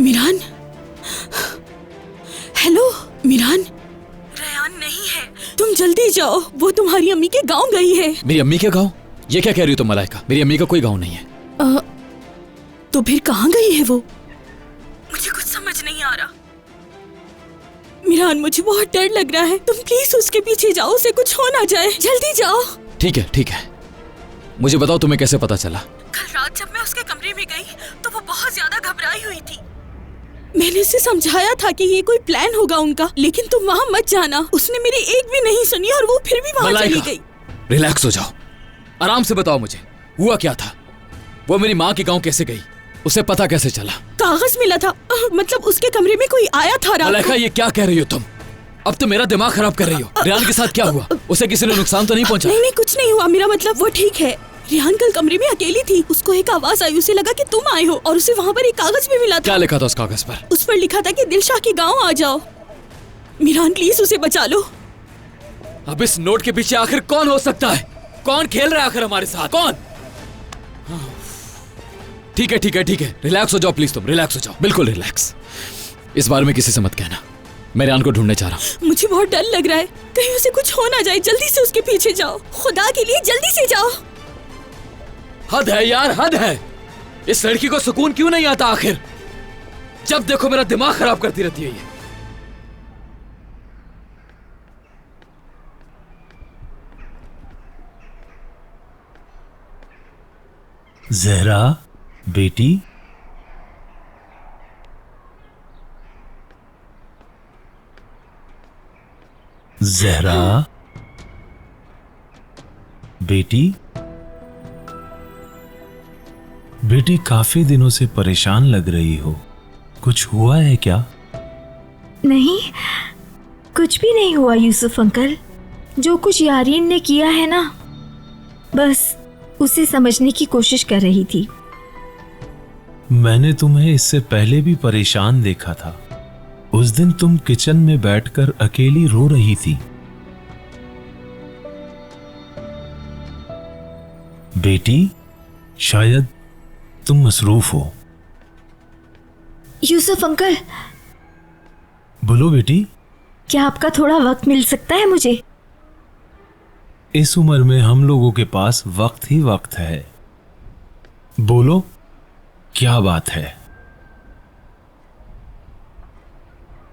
Miran, hello Miran, Ryan नहीं है, तुम जल्दी जाओ, वो तुम्हारी अम्मी के गांव गई है। मेरी अम्मी के गांव? ये क्या कह रही हो तुम मलाइका? मेरी अम्मी का कोई गांव नहीं है। तो फिर कहाँ गई है वो? मुझे कुछ समझ नहीं आ रहा। मिरान, मुझे बहुत डर लग रहा है, तुम प्लीज उसके पीछे जाओ, उसे कुछ हो ना जाए, जल्दी जाओ। ठीक है ठीक है, मुझे बताओ तुम्हें कैसे पता चला? कल रात जब मैं उसके कमरे में गई तो वो बहुत ज्यादा घबराई हुई थी। मैंने उसे समझाया था कि ये कोई प्लान होगा उनका, लेकिन तुम वहाँ मत जाना। उसने मेरी एक भी नहीं सुनी और वो फिर भी वहाँ चली गई। रिलैक्स हो जाओ, आराम से बताओ मुझे हुआ क्या था। वो मेरी माँ के गांव कैसे गई, उसे पता कैसे चला? कागज मिला था, मतलब उसके कमरे में कोई आया था रात मलाइका, ये क्या कह रही हो तुम? अब तो मेरा दिमाग खराब कर रही हो। रेहान के साथ क्या हुआ? उसे किसी ने नुकसान तो नहीं पहुंचा? नहीं, कुछ नहीं हुआ, मेरा मतलब वो ठीक है। रेहान कल कमरे में अकेली थी, उसको एक आवाज आई, उसे लगा कि तुम आए हो और उसे वहाँ पर एक कागज भी मिला था। क्या लिखा था उस कागज पर? उस पर लिखा था कि दिलशाह के गाँव आ जाओ। मिरान प्लीज उसे बचा लो। अब इस नोट के पीछे आखिर कौन हो सकता है? कौन खेल रहा है आखिर हमारे साथ? कौन? ठीक है ठीक है ठीक है, रिलैक्स हो जाओ प्लीज, तुम रिलैक्स हो जाओ, बिल्कुल रिलैक्स। इस बारे में किसी से मत कहना, मैं रेहान को ढूंढने जा रहा हूँ। मुझे बहुत डर लग रहा है, कहीं उसे कुछ हो ना जाए, जल्दी से उसके पीछे जाओ, खुदा के लिए जल्दी से जाओ। हद है यार, हद है। इस लड़की को सुकून क्यों नहीं आता आखिर? जब देखो मेरा दिमाग खराब करती रहती है ये। जहरा बेटी, जहरा बेटी, बेटी काफी दिनों से परेशान लग रही हो, कुछ हुआ है क्या? नहीं, कुछ भी नहीं हुआ यूसुफ अंकल। जो कुछ यारीन ने किया है ना, बस उसे समझने की कोशिश कर रही थी। मैंने तुम्हें इससे पहले भी परेशान देखा था। उस दिन तुम किचन में बैठकर अकेली रो रही थी। बेटी, शायद तुम मसरूफ हो। यूसुफ अंकल, बोलो बेटी। क्या आपका थोड़ा वक्त मिल सकता है मुझे? इस उम्र में हम लोगों के पास वक्त ही वक्त है। बोलो, क्या बात है?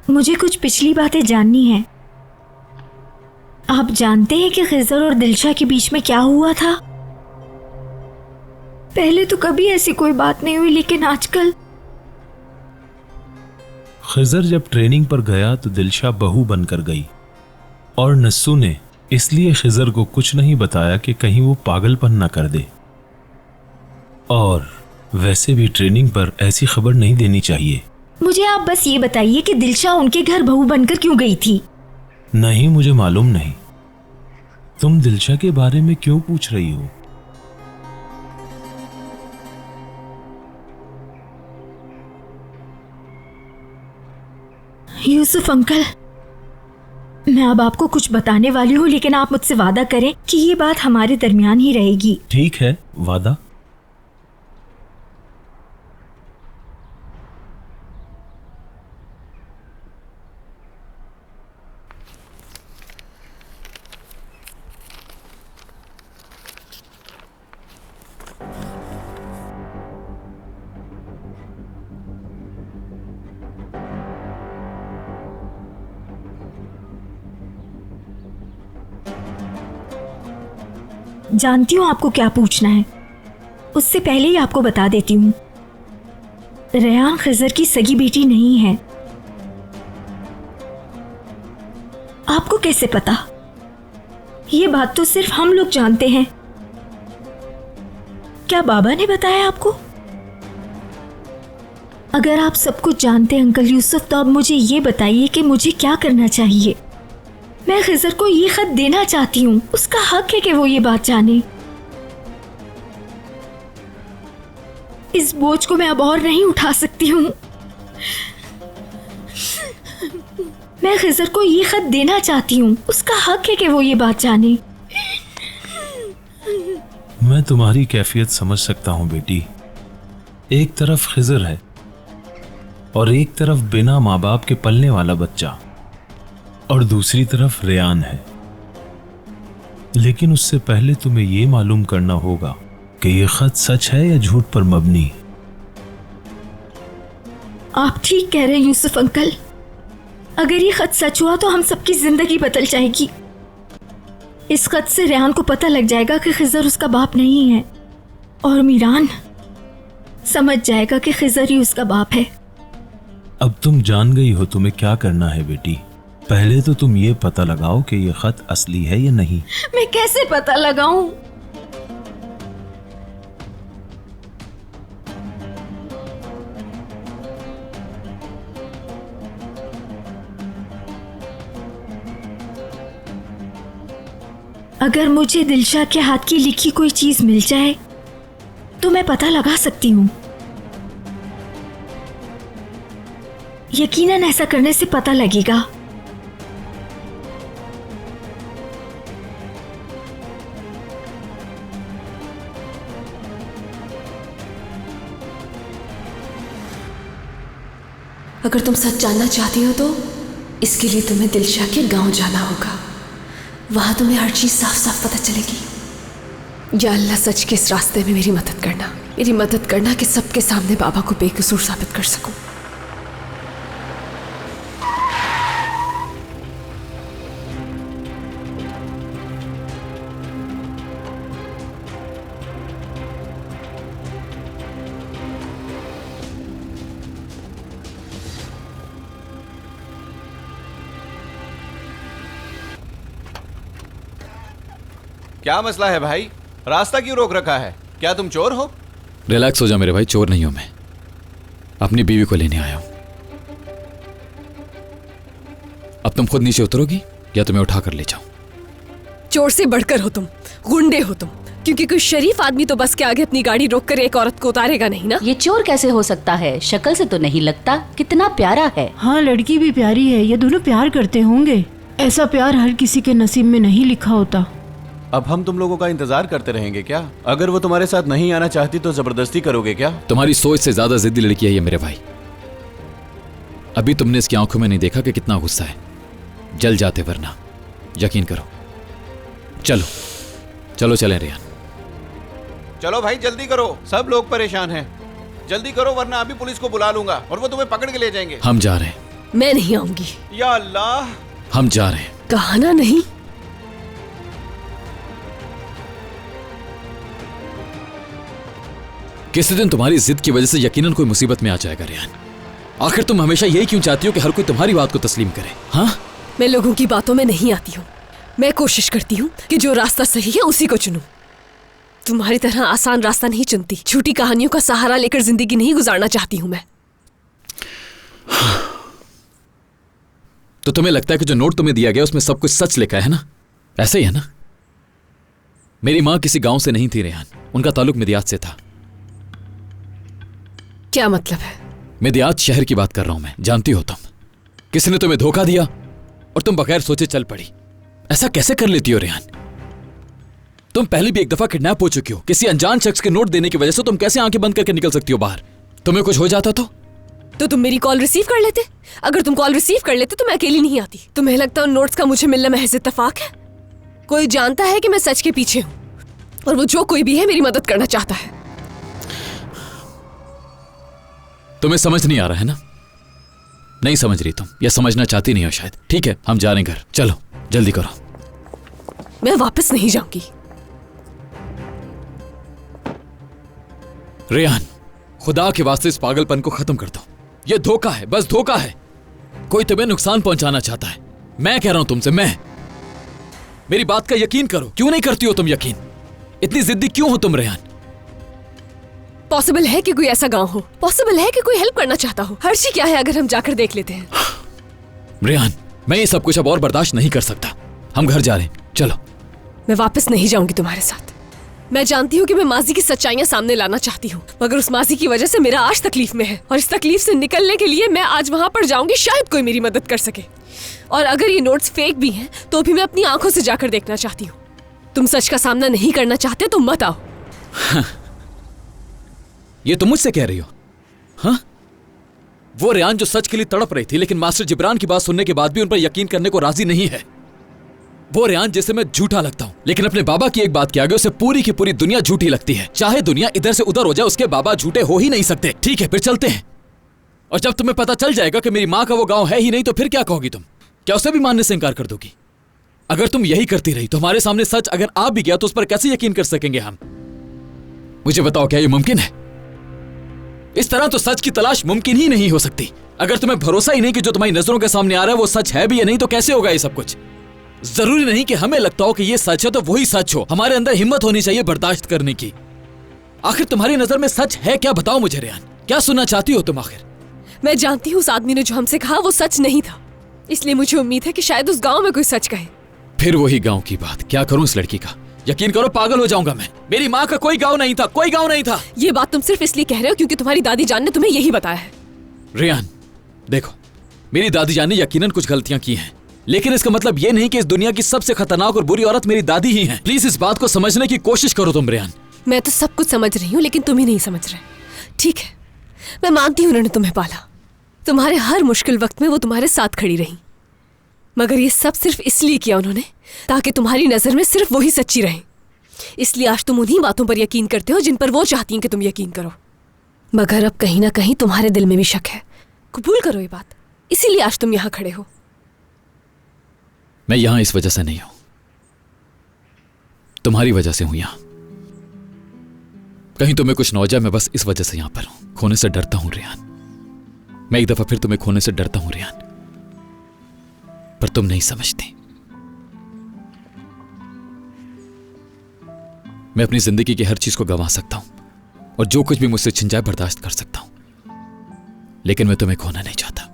मुझे कुछ पिछली बातें जाननी है। आप जानते हैं कि खिज़र और दिलशा के बीच में क्या हुआ था? पहले तो कभी ऐसी कोई बात नहीं हुई, लेकिन आजकल। खिज़र जब ट्रेनिंग पर गया तो दिलशा बहू बनकर गई और नस्सू ने इसलिए खिज़र को कुछ नहीं बताया कि कहीं वो पागलपन ना कर दे। और वैसे भी ट्रेनिंग पर ऐसी खबर नहीं देनी चाहिए। मुझे आप बस ये बताइए कि दिलशा उनके घर बहू बनकर क्यों गई थी? नहीं, मुझे मालूम नहीं। तुम दिलशा के बारे में क्यों पूछ रही हो? यूसुफ अंकल, मैं अब आपको कुछ बताने वाली हूँ, लेकिन आप मुझसे वादा करें कि ये बात हमारे दरमियान ही रहेगी। ठीक है, वादा। जानती हूँ आपको क्या पूछना है, उससे पहले ही आपको बता देती हूँ, रेहान खिज़र की सगी बेटी नहीं है। आपको कैसे पता? ये बात तो सिर्फ हम लोग जानते हैं। क्या बाबा ने बताया आपको? अगर आप सब कुछ जानते हैं अंकल यूसुफ, तो अब मुझे ये बताइए कि मुझे क्या करना चाहिए। मैं खिज़र को ये खत देना चाहती हूँ, उसका हक है कि वो ये बात जाने। इस बोझ को मैं अब और नहीं उठा सकती हूँ। मैं खिज़र को ये खत देना चाहती हूँ, उसका हक है कि वो ये बात जाने। मैं तुम्हारी कैफियत समझ सकता हूँ बेटी। एक तरफ खिज़र है और एक तरफ बिना माँ बाप के पलने वाला बच्चा और दूसरी तरफ रेयान है। लेकिन उससे पहले तुम्हें यह मालूम करना होगा कि यह खत सच है या झूठ पर मबनी। आप ठीक कह रहे हैं यूसुफ अंकल। अगर ये खत सच हुआ तो हम सबकी जिंदगी बदल जाएगी। इस खत से रेहान को पता लग जाएगा कि खिजर उसका बाप नहीं है और मीरान समझ जाएगा कि खिजर ही उसका बाप है। अब तुम जान गई हो तुम्हें क्या करना है बेटी। पहले तो तुम ये पता लगाओ कि ये खत असली है या नहीं। मैं कैसे पता लगाऊं? अगर मुझे दिलशा के हाथ की लिखी कोई चीज मिल जाए तो मैं पता लगा सकती हूँ। यकीनन ऐसा करने से पता लगेगा। अगर तुम सच जानना चाहती हो तो इसके लिए तुम्हें दिलशा के गांव जाना होगा। वहां तुम्हें हर चीज साफ साफ पता चलेगी। या अल्लाह सच के इस रास्ते में मेरी मदद करना कि सबके सामने बाबा को बेकसूर साबित कर सकूं। क्या मसला है भाई? रास्ता क्यों रोक रखा है? क्या तुम चोर हो? रिलैक्स हो जा मेरे भाई, चोर नहीं हूं मैं, अपनी बीवी को लेने आया हूं। अब तुम खुद नीचे उतरोगी या तुम्हें उठा कर ले जाऊं? चोर से बढ़कर हो तुम, गुंडे हो तुम, क्योंकि कोई शरीफ आदमी तो बस के आगे अपनी गाड़ी रोककर एक औरत को उतारेगा नहीं ना। ये चोर कैसे हो सकता है? शक्ल से तो नहीं लगता। कितना प्यारा है। हाँ, लड़की भी प्यारी है। ये दोनों प्यार करते होंगे। ऐसा प्यार हर किसी के नसीब में नहीं लिखा होता। अब हम तुम लोगों का इंतजार करते रहेंगे क्या? अगर वो तुम्हारे साथ नहीं आना चाहती तो जबरदस्ती करोगे क्या? तुम्हारी सोच से ज्यादा जिद्दी लड़की है ये मेरे भाई। अभी तुमने इसकी आंखों में नहीं देखा कि कितना गुस्सा है। जल जाते वरना, यकीन करो। चलो चलो चलें रेयान। चलो भाई जल्दी करो, सब लोग परेशान हैं। जल्दी करो वरना अभी पुलिस को बुला लूंगा और वो तुम्हें पकड़ के ले जाएंगे। हम जा रहे हैं। मैं नहीं आऊंगी। या अल्लाह, हम जा रहे हैं। कहा ना नहीं। किसी दिन तुम्हारी जिद की वजह से यकीनन कोई मुसीबत में आ जाएगा रेयान। आखिर तुम हमेशा यही क्यों चाहती हो कि हर कोई तुम्हारी बात को तस्लीम करे? हाँ, मैं लोगों की बातों में नहीं आती हूँ। मैं कोशिश करती हूँ कि जो रास्ता सही है उसी को चुनूं। तुम्हारी तरह आसान रास्ता नहीं चुनती। झूठी कहानियों का सहारा लेकर जिंदगी नहीं गुजारना चाहती हूँ मैं। तो तुम्हें लगता है कि जो नोट तुम्हें दिया गया उसमें सब कुछ सच लिखा है ना? ऐसे ही है ना? मेरी माँ किसी गांव से नहीं थी रेहान, उनका ताल्लुक मिदियात से था। क्या मतलब है? मिदियात शहर की बात कर रहा हूं मैं, जानती हो तुम। किसी ने तुम्हें धोखा दिया और तुम बगैर सोचे चल पड़ी। ऐसा कैसे कर लेती हो रेहान? तुम पहले भी एक दफा किडनैप हो चुकी हो। किसी अनजान शख्स के नोट देने की वजह से तुम कैसे आंखें बंद करके निकल सकती हो बाहर? तुम्हें कुछ हो जाता तो तुम मेरी कॉल रिसीव कर लेते। अगर तुम कॉल रिसीव कर लेते तो मैं अकेली नहीं आती। तुम्हें लगता है उन नोट्स का मुझे मिलना महज इत्तेफाक है? कोई जानता है कि मैं सच के पीछे हूं और वो जो कोई भी है मेरी मदद करना चाहता है। तुम्हें समझ नहीं आ रहा है ना? नहीं समझ रही तुम, या समझना चाहती नहीं हो शायद। ठीक है, हम जा रहे हैं घर। चलो जल्दी करो। मैं वापस नहीं जाऊंगी। रेहान, खुदा के वास्ते इस पागलपन को खत्म कर दो। यह धोखा है, बस धोखा है। कोई तुम्हें नुकसान पहुंचाना चाहता है। मैं कह रहा हूं तुमसे, मेरी बात का यकीन करो। क्यों नहीं करती हो तुम यकीन? इतनी जिद्दी क्यों हो तुम रेहान? पॉसिबल है कि कोई ऐसा गांव हो, पॉसिबल है कि कोई हेल्प करना चाहता हो। हर्षी क्या है अगर हम जाकर देख लेते हैं? रेहान, मैं ये सब कुछ अब और बर्दाश्त नहीं कर सकता। हम घर जा रहे हैं, चलो। मैं वापस नहीं जाऊंगी तुम्हारे साथ। मैं जानती हूँ कि मैं माजी की सच्चाइयां सामने लाना चाहती हूँ, मगर उस माजी की वजह से मेरा आज तकलीफ में है और इस तकलीफ से निकलने के लिए मैं आज वहां पर जाऊंगी। शायद कोई मेरी मदद कर सके। और अगर ये नोट्स फेक भी हैं तो भी मैं अपनी आंखों से जाकर देखना चाहती हूँ। तुम सच का सामना नहीं करना चाहते तो मत आओ। ये तुम मुझसे कह रही हो? हाँ, वो रेहान जो सच के लिए तड़प रही थी, लेकिन मास्टर जिब्रान की बात सुनने के बाद भी उन पर यकीन करने को राजी नहीं है। वो रेहान जिसे मैं झूठा लगता हूं, लेकिन अपने बाबा की एक बात के आगे उसे पूरी की पूरी दुनिया झूठी लगती है। चाहे दुनिया इधर से उधर हो जाए, उसके बाबा झूठे हो ही नहीं सकते। ठीक है, फिर चलते हैं। और जब तुम्हें पता चल जाएगा कि मेरी माँ का वो गांव है ही नहीं, तो फिर क्या कहोगी तुम? क्या उसे भी मानने से इनकार कर दोगी? अगर तुम यही करती रही तो हमारे सामने सच अगर आ भी गया तो उस पर कैसे यकीन कर सकेंगे हम? मुझे बताओ, क्या ये मुमकिन है? इस तरह तो सच की तलाश मुमकिन ही नहीं हो सकती। अगर तुम्हें भरोसा ही नहीं कि जो तुम्हारी नजरों के सामने आ रहा है वो सच है भी या नहीं, तो कैसे होगा ये सब कुछ? जरूरी नहीं कि हमें लगता हो कि ये सच है तो वही सच हो। हमारे अंदर हिम्मत होनी चाहिए बर्दाश्त करने की। आखिर तुम्हारी नजर में सच है क्या? बताओ मुझे रेहान, क्या सुनना चाहती हो तुम? आखिर मैं जानती हूँ उस आदमी ने जो हमसे कहा वो सच नहीं था, इसलिए मुझे उम्मीद है कि शायद उस गांव में कोई सच कहे। फिर वही गांव की बात। क्या करूं इस लड़की का? यकीन करो पागल हो जाऊंगा मैं। मेरी माँ का कोई गांव नहीं था, कोई गांव नहीं था। ये बात तुम सिर्फ इसलिए कह रहे हो क्योंकि तुम्हारी दादी जान ने तुम्हें यही बताया है। रेहान देखो, मेरी दादी जान ने यकीनन कुछ गलतियां की हैं, लेकिन इसका मतलब ये नहीं कि इस दुनिया की सबसे खतरनाक और बुरी औरत मेरी दादी ही है। प्लीज इस बात को समझने की कोशिश करो तुम रेहान। मैं तो सब कुछ समझ रही हूँ, लेकिन तुम ही नहीं समझ रहे। ठीक है, मैं मानती हूँ उन्होंने तुम्हें पाला, तुम्हारे हर मुश्किल वक्त में वो तुम्हारे साथ खड़ी रही, मगर ये सब सिर्फ इसलिए किया उन्होंने ताकि तुम्हारी नजर में सिर्फ वही सच्ची रहे। इसलिए आज तुम उन्हीं बातों पर यकीन करते हो जिन पर वो चाहती हैं कि तुम यकीन करो। मगर अब कहीं ना कहीं तुम्हारे दिल में भी शक है। कबूल करो ये बात, इसीलिए आज तुम यहाँ खड़े हो। मैं यहां इस वजह से नहीं हूं, तुम्हारी वजह से हूं यहां। कहीं तुम्हें कुछ न हो जाए, मैं बस इस वजह से यहां पर हूं। खोने से डरता हूं रेहान, मैं एक दफा फिर तुम्हें खोने से डरता हूं रेहान, पर तुम नहीं समझती। मैं अपनी जिंदगी की हर चीज को गंवा सकता हूं और जो कुछ भी मुझसे छिन जाए बर्दाश्त कर सकता हूं, लेकिन मैं तुम्हें खोना नहीं चाहता।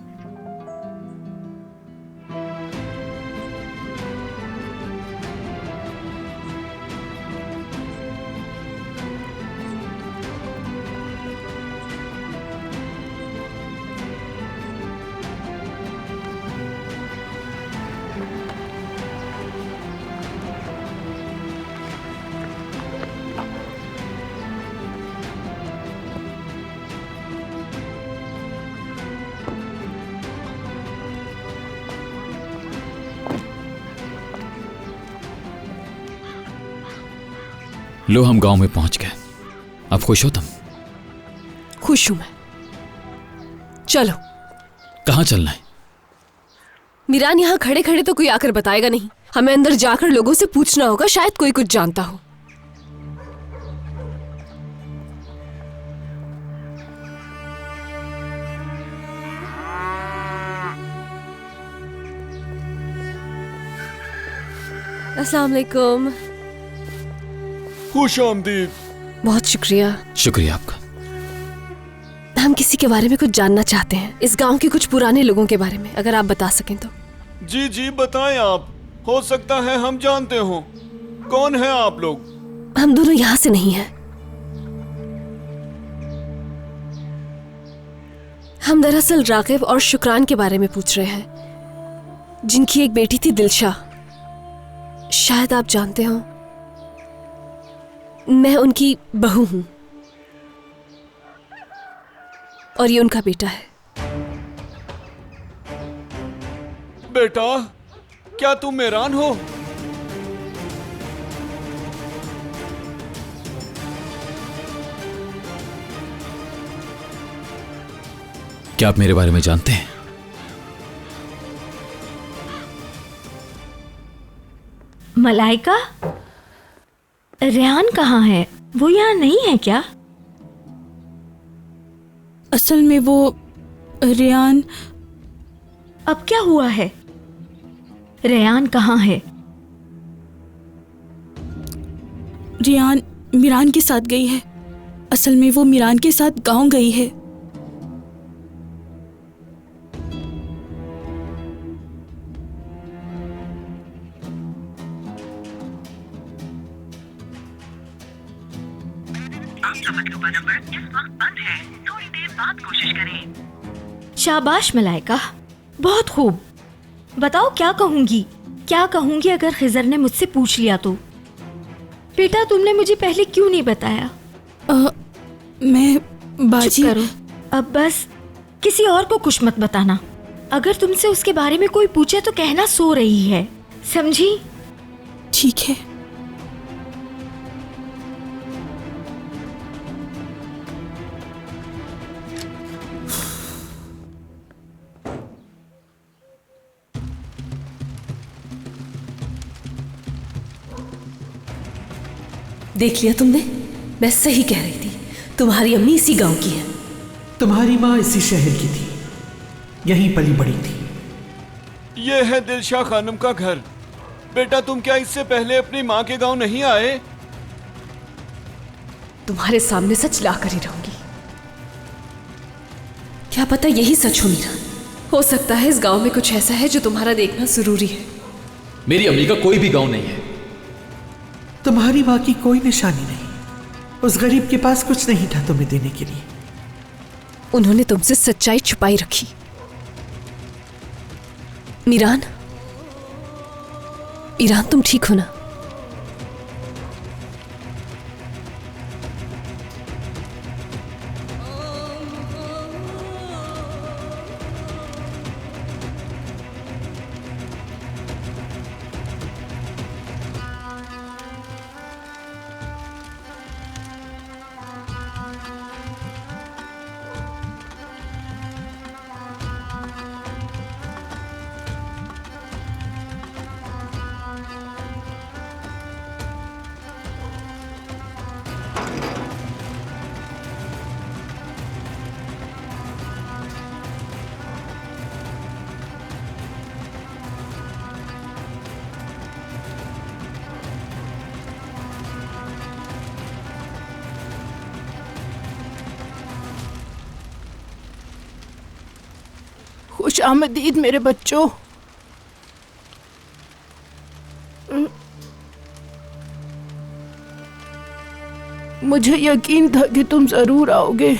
लो, हम गांव में पहुंच गए। अब खुश हो तुम? खुश हूं मैं। चलो। कहां चलना है? मीरान, यहाँ खड़े खड़े तो कोई आकर बताएगा नहीं, हमें अंदर जाकर लोगों से पूछना होगा, शायद कोई कुछ जानता हो। अस्सलाम वालेकुम। खुश आमदीद। बहुत शुक्रिया। शुक्रिया आपका। हम किसी के बारे में कुछ जानना चाहते हैं, इस गांव के कुछ पुराने लोगों के बारे में, अगर आप बता सकें तो। जी जी बताएं आप, हो सकता है हम जानते हो। कौन है आप लोग? हम दोनों यहाँ से नहीं हैं। हम दरअसल रागिब और शुक्रान के बारे में पूछ रहे हैं, जिनकी एक बेटी थी दिलशा। शायद आप जानते हो, मैं उनकी बहू हूं और ये उनका बेटा है। बेटा, क्या तुम मेहरान हो? क्या आप मेरे बारे में जानते हैं? मलाइका, रेहान कहाँ है? वो यहाँ नहीं है क्या? असल में वो रेहान। अब क्या हुआ है? रेहान कहाँ है? रेहान मीरान के साथ गई है। असल में वो मीरान के साथ गांव गई है। शाबाश मलाइका, बहुत खूब। बताओ क्या कहूंगी? क्या कहूंगी अगर खिजर ने मुझसे पूछ लिया तो? बेटा, तुमने मुझे पहले क्यों नहीं बताया? मैं बाजी। चुप करो। अब बस किसी और को कुछ मत बताना। अगर तुमसे उसके बारे में कोई पूछे तो कहना सो रही है, समझी? ठीक है। देख लिया तुमने, मैं सही कह रही थी। तुम्हारी अम्मी इसी गांव की है। तुम्हारी माँ इसी शहर की थी, यहीं पली बड़ी थी। ये है दिलशा खानम का घर। बेटा तुम क्या इससे पहले अपनी माँ के गांव नहीं आए? तुम्हारे सामने सच ला कर ही रहूंगी। क्या पता यही सच हो मीरा। हो सकता है इस गांव में कुछ ऐसा है जो तुम्हारा देखना जरूरी है। मेरी अम्मी का कोई भी गांव नहीं है। तुम्हारी माँ की कोई निशानी नहीं। उस गरीब के पास कुछ नहीं था तुम्हें देने के लिए। उन्होंने तुमसे सच्चाई छुपाई रखी। मीरान, ईरान तुम ठीक हो ना? खुश आमदीद मेरे बच्चों। मुझे यकीन था कि तुम जरूर आओगे।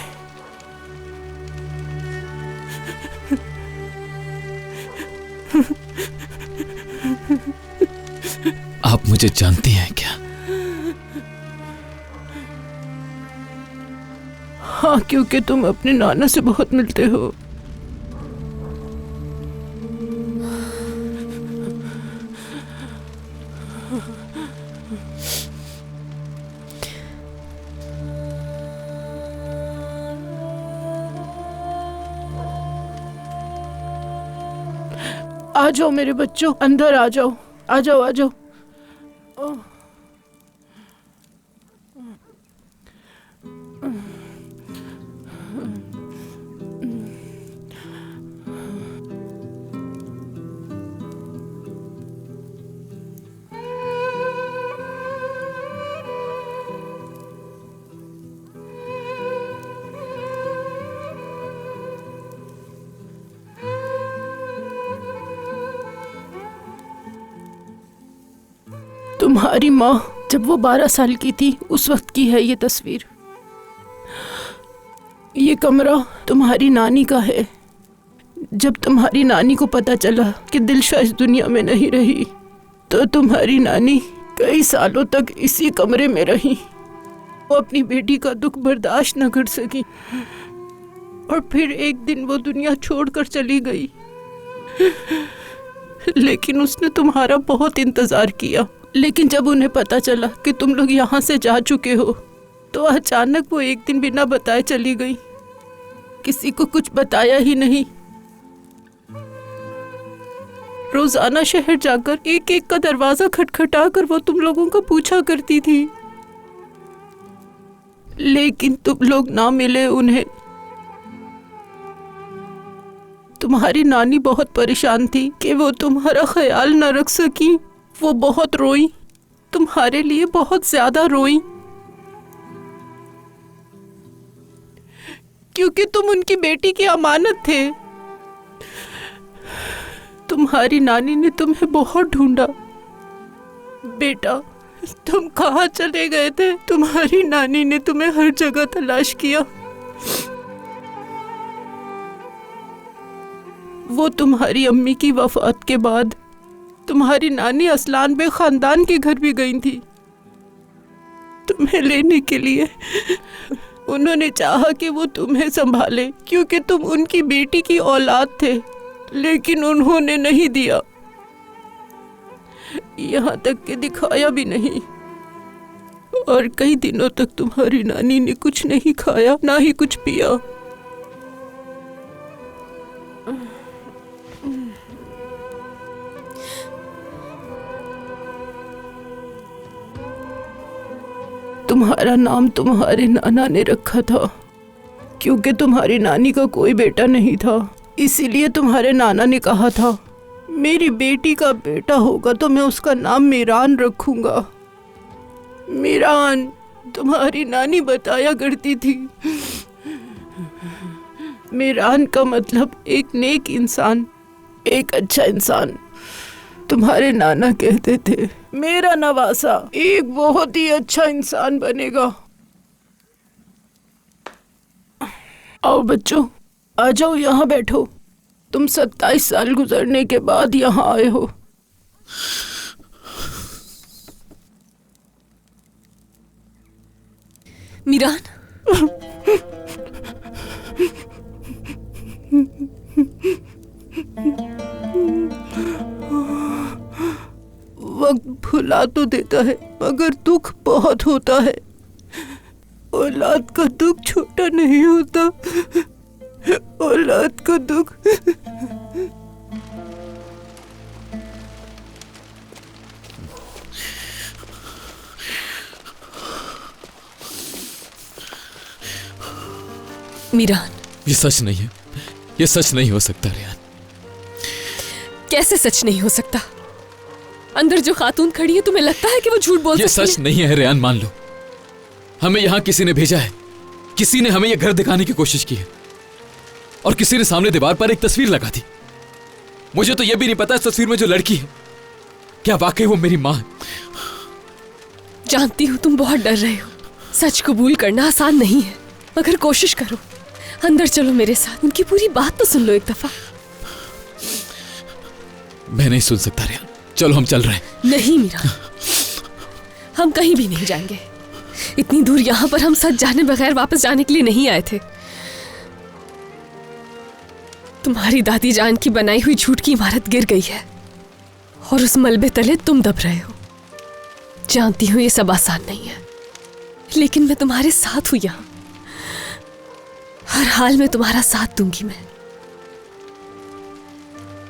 आप मुझे जानती हैं क्या? हाँ, क्योंकि तुम अपने नाना से बहुत मिलते हो। आ जाओ मेरे बच्चों, अंदर आ जाओ, आ जाओ, आ जाओ। तुम्हारी माँ जब वो 12 साल की थी उस वक्त की है ये तस्वीर। ये कमरा तुम्हारी नानी का है। जब तुम्हारी नानी को पता चला कि दिलशा इस दुनिया में नहीं रही तो तुम्हारी नानी कई सालों तक इसी कमरे में रही। वो अपनी बेटी का दुख बर्दाश्त न कर सकी और फिर एक दिन वो दुनिया छोड़कर चली गई। लेकिन उसने तुम्हारा बहुत इंतजार किया। लेकिन जब उन्हें पता चला कि तुम लोग यहाँ से जा चुके हो तो अचानक वो एक दिन बिना बताए चली गई। किसी को कुछ बताया ही नहीं। रोजाना शहर जाकर एक एक का दरवाजा खटखटा कर वो तुम लोगों को पूछा करती थी, लेकिन तुम लोग ना मिले उन्हें। तुम्हारी नानी बहुत परेशान थी कि वो तुम्हारा ख्याल न रख सकी। वो बहुत रोई, तुम्हारे लिए बहुत ज्यादा रोई, क्योंकि तुम उनकी बेटी की अमानत थे। तुम्हारी नानी ने तुम्हें बहुत ढूंढा। बेटा, तुम कहाँ चले गए थे? तुम्हारी नानी ने तुम्हें हर जगह तलाश किया। वो तुम्हारी अम्मी की वफात के बाद तुम्हारी नानी असलान बे खानदान के घर भी गई थी तुम्हें लेने के लिए। उन्होंने चाहा कि वो तुम्हें संभाले क्योंकि तुम उनकी बेटी की औलाद थे, लेकिन उन्होंने नहीं दिया, यहाँ तक कि दिखाया भी नहीं। और कई दिनों तक तुम्हारी नानी ने कुछ नहीं खाया, ना ही कुछ पिया। तुम्हारा नाम तुम्हारे नाना ने रखा था क्योंकि तुम्हारी नानी का कोई बेटा नहीं था, इसीलिए तुम्हारे नाना ने कहा था मेरी बेटी का बेटा होगा तो मैं उसका नाम मीरान रखूंगा। मीरान तुम्हारी नानी बताया करती थी। मीरान का मतलब एक नेक इंसान, एक अच्छा इंसान। तुम्हारे नाना कहते थे मेरा नवासा एक बहुत ही अच्छा इंसान बनेगा। आओ बच्चों, आ जाओ, यहाँ बैठो। तुम 27 साल गुजरने के बाद यहाँ आए हो। मीरान, वक्त भुला तो देता है मगर दुख बहुत होता है। औलाद का दुख छोटा नहीं होता। औलाद का दुख मीरान, ये सच नहीं है, ये सच नहीं हो सकता रेहान। कैसे सच नहीं हो सकता? अंदर जो खातून खड़ी है, तुम्हें लगता है कि वो झूठ बोल ये सकती है? सच नहीं है रेहान, मान लो। हमें यहाँ किसी ने भेजा है, किसी ने हमें यह घर दिखाने की कोशिश की है और किसी ने सामने दीवार पर एक तस्वीर लगा दी। मुझे तो यह भी नहीं पता इस तस्वीर में जो लड़की है क्या वाकई वो मेरी मां है। जानती हूँ तुम बहुत डर रहे हो। सच कबूल करना आसान नहीं है, मगर कोशिश करो। अंदर चलो मेरे साथ, उनकी पूरी बात तो सुन लो एक दफा। मैं नहीं सुन सकता रेहान, चलो हम चल रहे हैं। नहीं मीरा, हम कहीं भी नहीं जाएंगे। इतनी दूर यहाँ पर हम सच जाने बगैर वापस जाने के लिए नहीं आए थे। तुम्हारी दादी जान की बनाई हुई झूठ की इमारत गिर गई है और उस मलबे तले तुम दब रहे हो। जानती हूँ ये सब आसान नहीं है, लेकिन मैं तुम्हारे साथ हूं यहाँ। हर हाल में तुम्हारा साथ दूंगी मैं।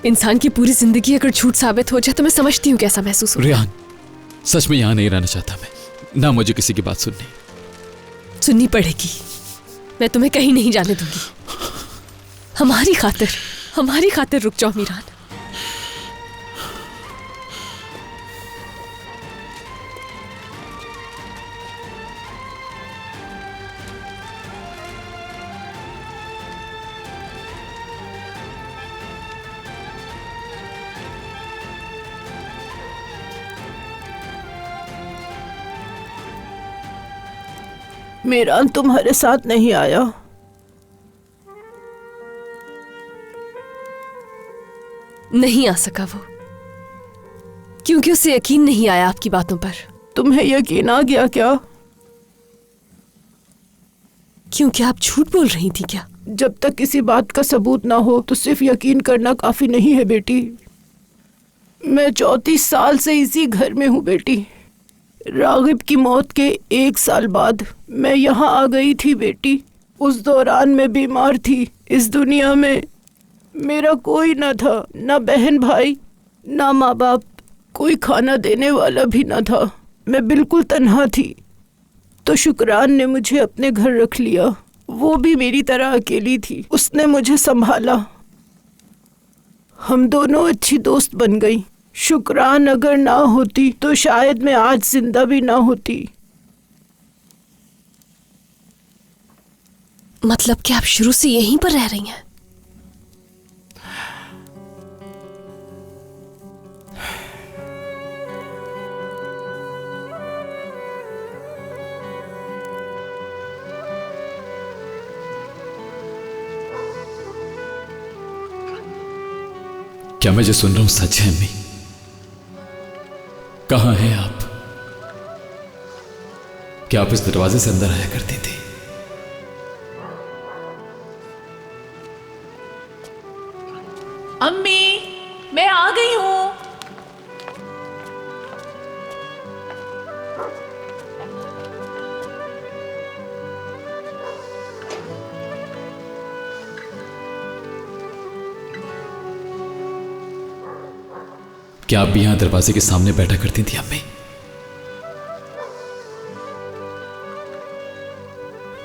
इंसान की पूरी जिंदगी अगर झूठ साबित हो जाए तो मैं समझती हूँ कैसा महसूस होगा। रेहान, सच में यहाँ नहीं रहना चाहता मैं, ना मुझे किसी की बात सुननी पड़ेगी। मैं तुम्हें कहीं नहीं जाने दूंगी। हमारी खातिर रुक जाओ मीरान। मीरान तुम्हारे साथ नहीं आया। नहीं आ सका वो, क्योंकि उसे यकीन नहीं आया आपकी बातों पर। तुम्हें यकीन आ गया क्या? क्योंकि आप झूठ बोल रही थी क्या? जब तक किसी बात का सबूत ना हो तो सिर्फ यकीन करना काफी नहीं है बेटी। मैं 34 साल से इसी घर में हूँ बेटी। रागिब की मौत के 1 साल बाद मैं यहाँ आ गई थी बेटी। उस दौरान मैं बीमार थी। इस दुनिया में मेरा कोई न था, ना बहन भाई, ना माँ बाप, कोई खाना देने वाला भी न था। मैं बिल्कुल तन्हा थी। तो शुक्रान ने मुझे अपने घर रख लिया। वो भी मेरी तरह अकेली थी। उसने मुझे संभाला। हम दोनों अच्छी दोस्त बन गई। शुक्रान अगर ना होती तो शायद मैं आज जिंदा भी ना होती। मतलब कि आप शुरू से यहीं पर रह रही हैं? क्या मैं जो सुन रहा हूं सच है अम्मी? कहां हैं आप? क्या आप इस दरवाजे से अंदर आया करती थी? अम्मी, मैं आ गई हूँ। क्या आप भी यहां दरवाजे के सामने बैठा करती थी अम्मी?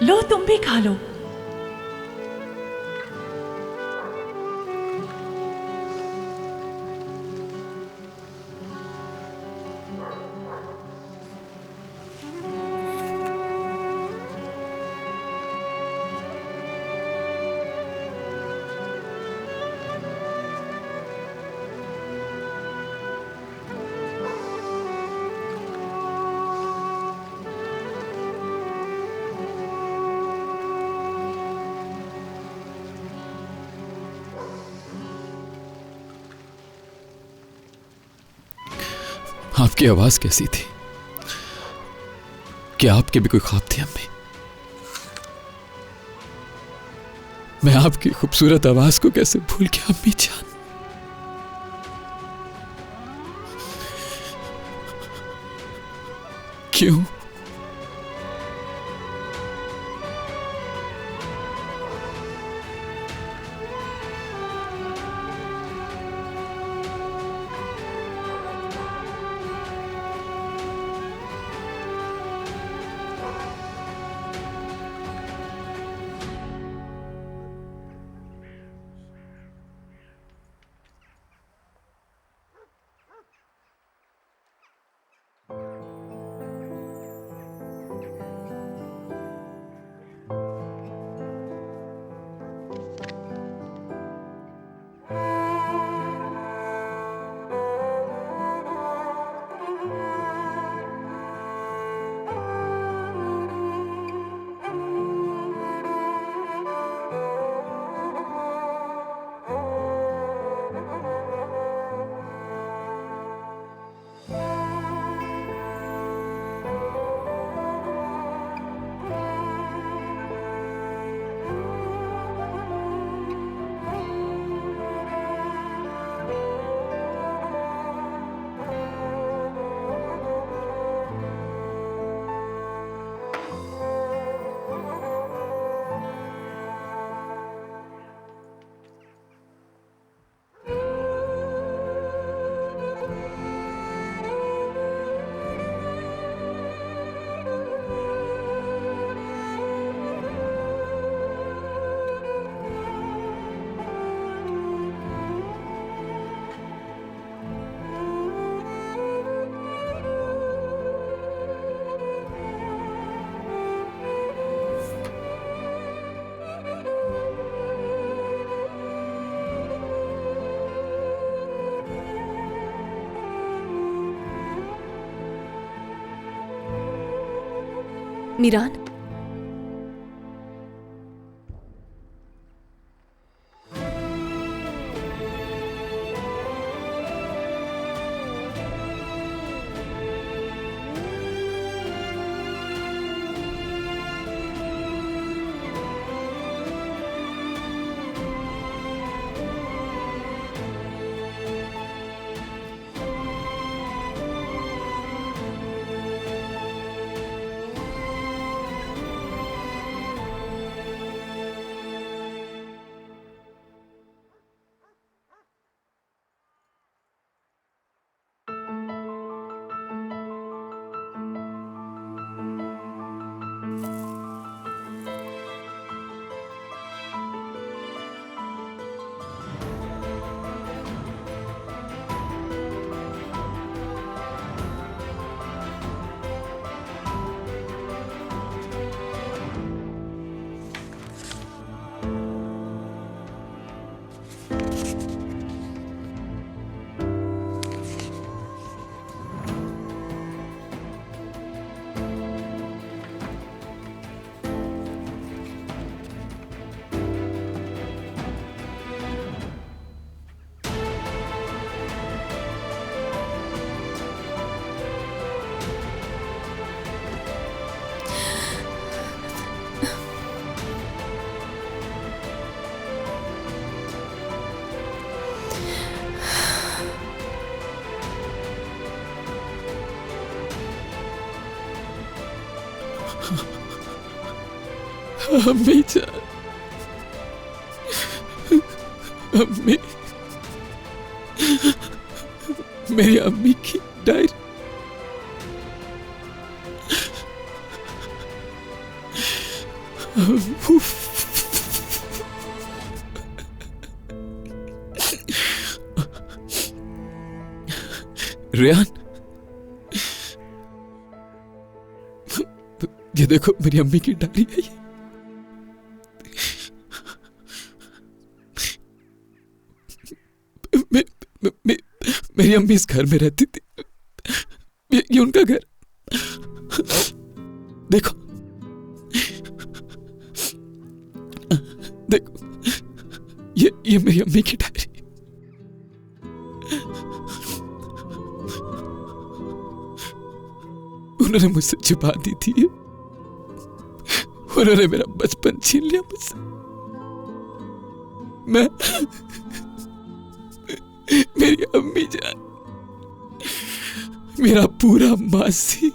लो, तुम भी खा लो। आपकी आवाज कैसी थी? क्या आपके भी कोई ख्वाब थे अम्मी? मैं आपकी खूबसूरत आवाज को कैसे भूल गया अम्मी जान। क्यों? मीरान, अम्मी जान, अम्मी, मेरी अम्मी की डायरी। रेहान, ये देखो मेरी अम्मी की डायरी है ये। मेरी अम्मी इस घर में रहती थी, ये उनका घर। देखो देखो, ये मेरी अम्मी की डायरी। उन्होंने मुझसे छुपा दी थी, उन्होंने मेरा बचपन छीन लिया मुझसे। मैं, मेरी अम्मी जान, मेरा पूरा मासी,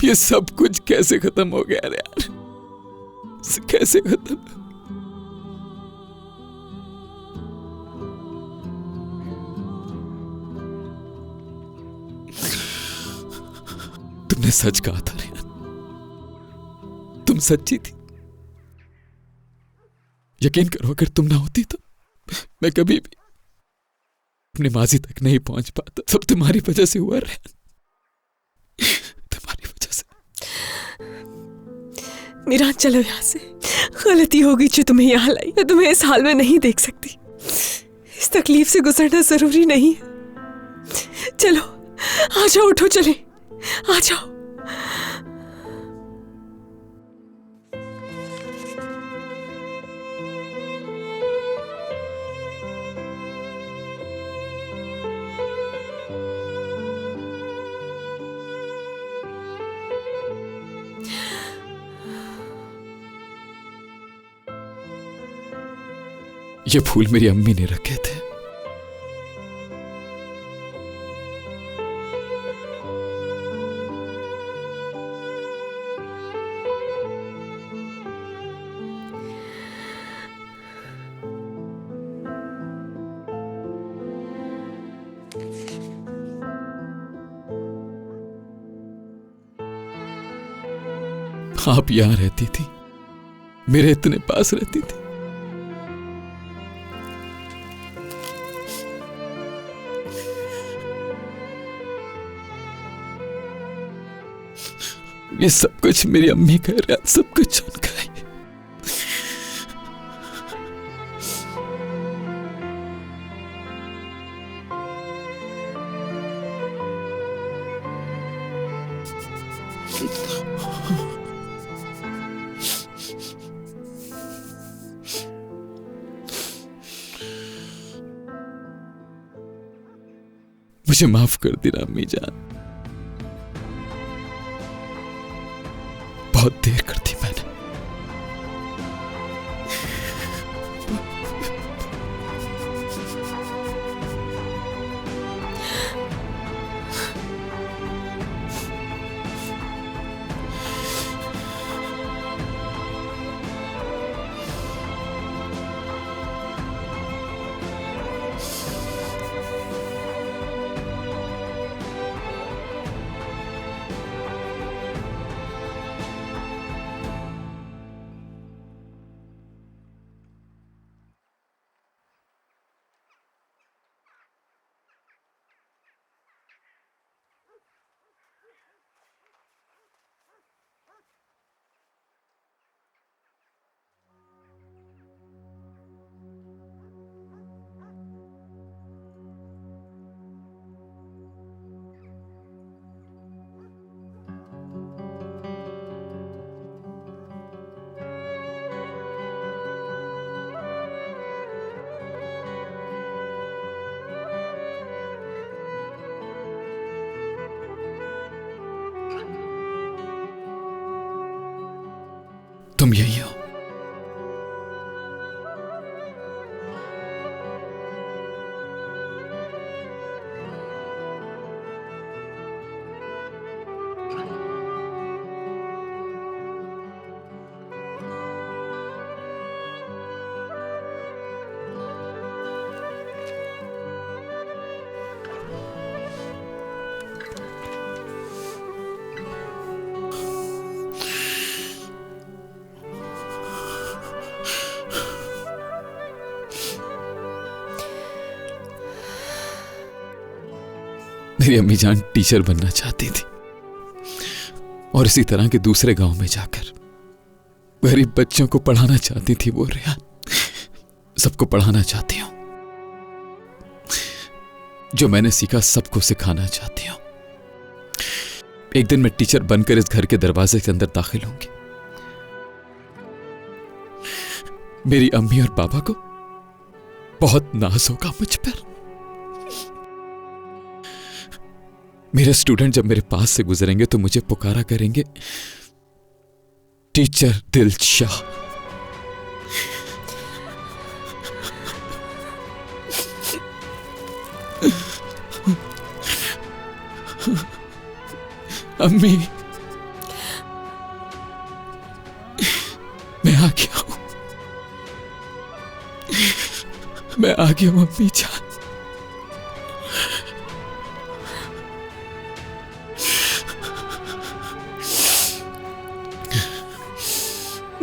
ये सब कुछ कैसे खत्म हो गया यार? कैसे खत्म? तुमने सच कहा था रेहान, तुम सच्ची थी। यकीन करो, अगर तुम ना होती तो मैं कभी भी अपने माजी तक नहीं पहुंच पाता। सब तुम्हारी वजह से हुआ रेहान, तुम्हारी वजह से। मीरान, चलो यहाँ से। गलती होगी जो तुम्हें यहाँ लाई। मैं तुम्हें इस हाल में नहीं देख सकती। इस तकलीफ से गुजरना जरूरी नहीं है। चलो आ जाओ, उठो, चले, आ जाओ। ये फूल मेरी अम्मी ने रखे थे। आप यहां रहती थी, मेरे इतने पास रहती थी। ये सब कुछ मेरी अम्मी का है, सब कुछ उनका है। मुझे माफ कर देना अम्मी जान, बहुत देर कर दी मैंने। तुम यही हो। मेरी अम्मी जान टीचर बनना चाहती थी और इसी तरह के दूसरे गांव में जाकर गरीब बच्चों को पढ़ाना चाहती थी। वो रेहान, सबको पढ़ाना चाहती हूं। जो मैंने सीखा सबको सिखाना चाहती हूं। एक दिन मैं टीचर बनकर इस घर के दरवाजे के अंदर दाखिल होंगी। मेरी अम्मी और पापा को बहुत नाज होगा मुझ पर। मेरे स्टूडेंट जब मेरे पास से गुजरेंगे तो मुझे पुकारा करेंगे, टीचर दिलशाह। अम्मी, मैं आ गया हूं, मैं आ गया हूं अम्मी जान।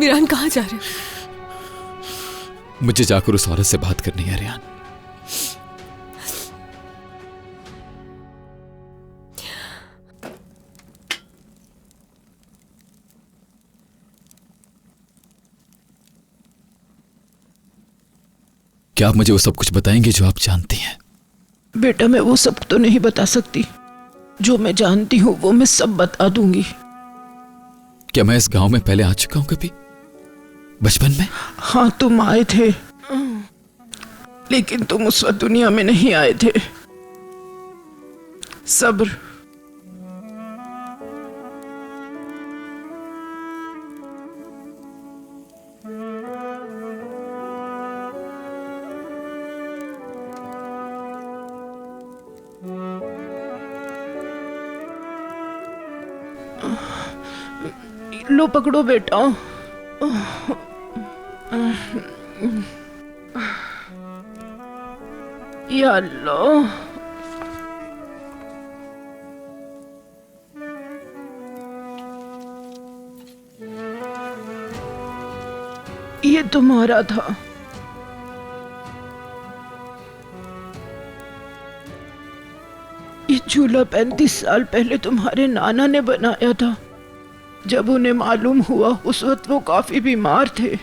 मीरान कहाँ जा रहे हो? मुझे जाकर उस औरत से बात करनी है रेहान। क्या आप मुझे वो सब कुछ बताएंगे जो आप जानती हैं? बेटा, मैं वो सब तो नहीं बता सकती। जो मैं जानती हूँ वो मैं सब बता दूंगी। क्या मैं इस गांव में पहले आ चुका हूं कभी, बचपन में? हाँ, तुम आए थे, लेकिन तुम उस वक्त दुनिया में नहीं आए थे। सब्र। लो पकड़ो बेटा। या अल्लाह। ये तुम्हारा था। ये झूला 35 साल पहले तुम्हारे नाना ने बनाया था। जब उन्हें मालूम हुआ, उस वक्त वो काफी बीमार थे,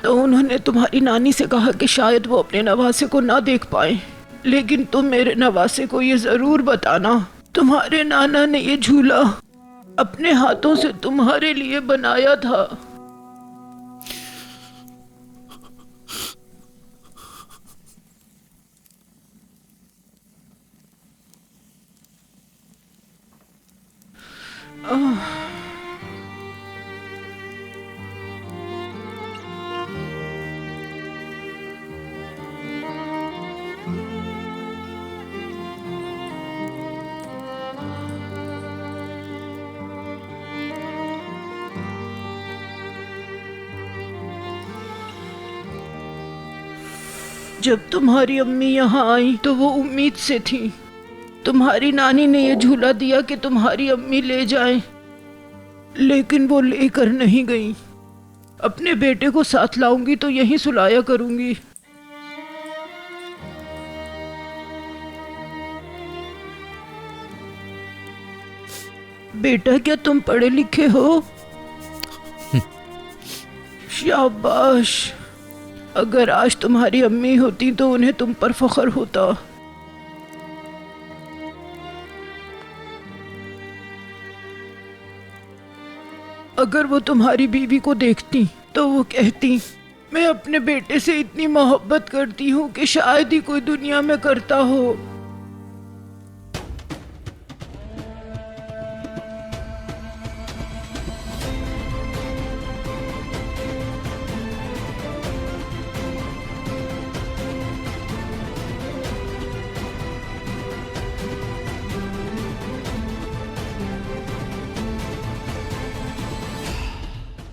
तो उन्होंने तुम्हारी नानी से कहा कि शायद वो अपने नवासे को ना देख पाए, लेकिन तुम मेरे नवासे को ये जरूर बताना, तुम्हारे नाना ने ये झूला अपने हाथों से तुम्हारे लिए बनाया था। जब तुम्हारी अम्मी यहाँ आई तो वो उम्मीद से थी। तुम्हारी नानी ने ये झूला दिया कि तुम्हारी अम्मी ले जाएं, लेकिन वो लेकर नहीं गई। अपने बेटे को साथ लाऊंगी तो यहीं सुलाया करूंगी। बेटा, क्या तुम पढ़े लिखे हो? शाबाश। अगर आज तुम्हारी अम्मी होती तो उन्हें तुम पर फख्र होता। अगर वो तुम्हारी बीवी को देखती तो वो कहती, मैं अपने बेटे से इतनी मोहब्बत करती हूँ कि शायद ही कोई दुनिया में करता हो।